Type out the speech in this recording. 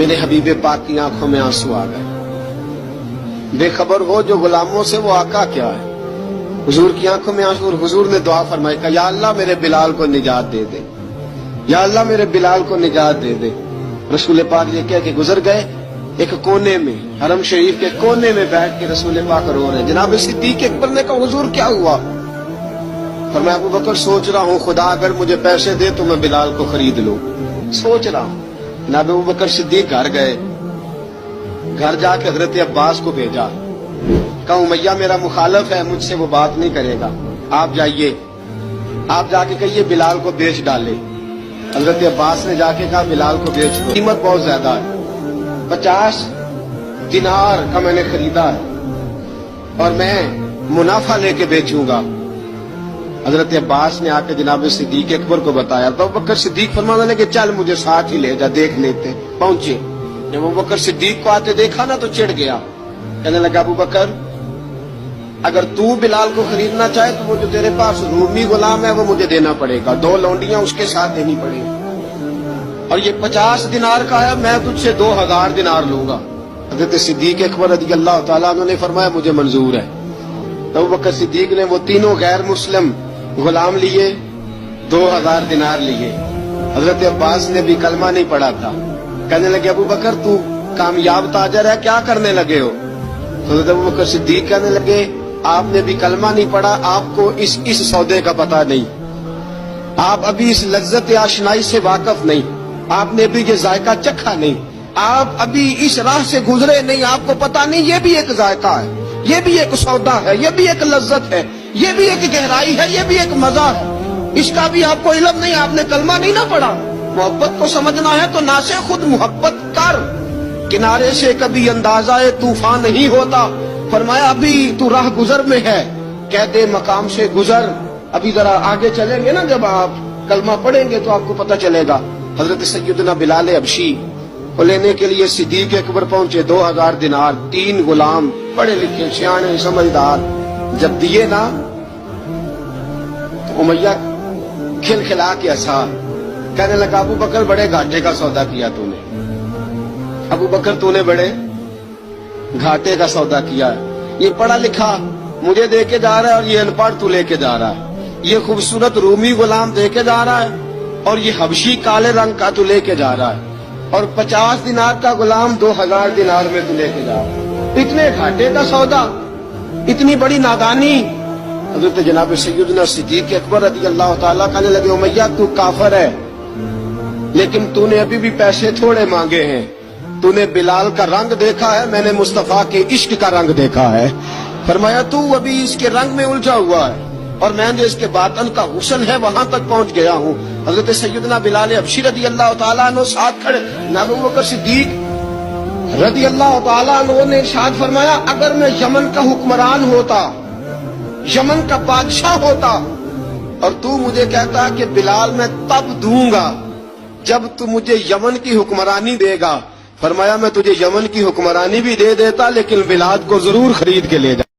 میرے حبیب پاک کی آنکھوں میں آنسو آ گئے. بے خبر ہو جو غلاموں سے وہ آقا کیا ہے. حضور کی آنکھوں میں آنسو. اور حضور نے دعا فرمائی کہ یا اللہ میرے بلال کو نجات دے دے, یا اللہ میرے بلال کو نجات دے دے. رسول پاک یہ کہہ کے گزر گئے. ایک کونے میں, حرم شریف کے کونے میں بیٹھ کے رسول پاک رو رہے. جناب صدیق اکبر نے کہا حضور کیا ہوا؟ فرمایا ابو بکر سوچ رہا ہوں خدا اگر مجھے پیسے دے تو میں بلال کو خرید لوں. سوچ رہا ہوں. جناب ابو بکر صدیق گھر گئے. گھر جا کے حضرت عباس کو بھیجا. کہا امیہ میرا مخالف ہے, مجھ سے وہ بات نہیں کرے گا, آپ جائیے, آپ جا کے کہیے بلال کو بیچ ڈالے. حضرت عباس نے جا کے کہا بلال کو بیچ دو, قیمت بہت زیادہ ہے, 50 دینار کا میں نے خریدا ہے اور میں منافع لے کے بیچوں گا. حضرت عباس نے آ کے جناب صدیق اکبر کو بتایا تو ابو بکر صدیق فرمانے لگے چل مجھے ساتھ ہی لے جا, دیکھ لیتے. پہنچے. جب ابو بکر صدیق کو آتے دیکھا نا تو چڑ گیا. کہنے لگا ابو بکر اگر تو بلال کو خریدنا چاہے تو وہ جو تیرے پاس رومی غلام ہے وہ مجھے دینا پڑے گا, 2 لونڈیاں اس کے ساتھ دینی پڑے گی, اور یہ 50 دینار کا ہے, میں تجھ سے 2000 دینار لوں گا. حضرت صدیق اکبر رضی اللہ تعالیٰ عنہ نے فرمایا مجھے منظور ہے. تو ابو بکر صدیق نے وہ تینوں غیر مسلم غلام لیے, 2000 دینار لیے. حضرت عباس نے بھی کلمہ نہیں پڑھا تھا. کہنے لگے ابو بکر تو کامیاب تاجر ہے, کیا کرنے لگے ہو؟ تو حضرت ابو بکر صدیق کہنے لگے آپ نے بھی کلمہ نہیں پڑھا, آپ کو اس سودے کا پتہ نہیں, آپ ابھی اس لذت آشنائی سے واقف نہیں, آپ نے بھی یہ ذائقہ چکھا نہیں, آپ ابھی اس راہ سے گزرے نہیں, آپ کو پتہ نہیں یہ بھی ایک ذائقہ ہے, یہ بھی ایک سودا ہے, یہ بھی ایک لذت ہے, یہ بھی ایک گہرائی ہے, یہ بھی ایک مزہ ہے, اس کا بھی آپ کو علم نہیں, آپ نے کلمہ نہیں نہ پڑھا. محبت کو سمجھنا ہے تو نہ سے خود محبت کر, کنارے سے کبھی اندازہ طوفان نہیں ہوتا. فرمایا ابھی تو راہ گزر میں ہے, کہہ دے مقام سے گزر. ابھی ذرا آگے چلیں گے نا, جب آپ کلمہ پڑھیں گے تو آپ کو پتہ چلے گا. حضرت سیدنا بلال حبشی کو لینے کے لیے صدیق اکبر پہنچے. 2000 دینار, 3 غلام پڑھے لکھے سیانے سمجھدار. جب دیے نا تو امیہ کھلکھلا کے ہنسا. کہنے لگا ابو بکر بڑے گھاٹے کا سودا کیا تو نے, ابو بکر تو نے بڑے گھاٹے کا سودا کیا ہے. یہ پڑھا لکھا مجھے دے کے جا رہا ہے اور یہ ان پڑھ تو لے کے جا رہا ہے. یہ خوبصورت رومی غلام دے کے جا رہا ہے اور یہ حبشی کالے رنگ کا تو لے کے جا رہا ہے, اور 50 دینار کا غلام 2000 دینار میں تو لے کے جا رہا ہے. اتنے گھاٹے کا سودا, اتنی بڑی نادانی. حضرت جناب سیدنا صدیق اکبر رضی اللہ تعالیٰ کہنے لگے امیہ تو کافر ہے, لیکن تو نے ابھی بھی پیسے تھوڑے مانگے ہیں. تو نے بلال کا رنگ دیکھا ہے, میں نے مصطفیٰ کے عشق کا رنگ دیکھا ہے. فرمایا تو ابھی اس کے رنگ میں الجھا ہوا ہے, اور میں جو اس کے باطن کا حسن ہے وہاں تک پہنچ گیا ہوں. حضرت سیدنا بلال حبشی رضی اللہ تعالیٰ عنہ ساتھ کھڑے. ابو بکر صدیق رضی اللہ تعالیٰ عنہ نے ارشاد فرمایا اگر میں یمن کا حکمران ہوتا, یمن کا بادشاہ ہوتا, اور تو مجھے کہتا کہ بلال میں تب دوں گا جب تو مجھے یمن کی حکمرانی دے گا. فرمایا میں تجھے یمن کی حکمرانی بھی دے دیتا لیکن بلال کو ضرور خرید کے لے جا.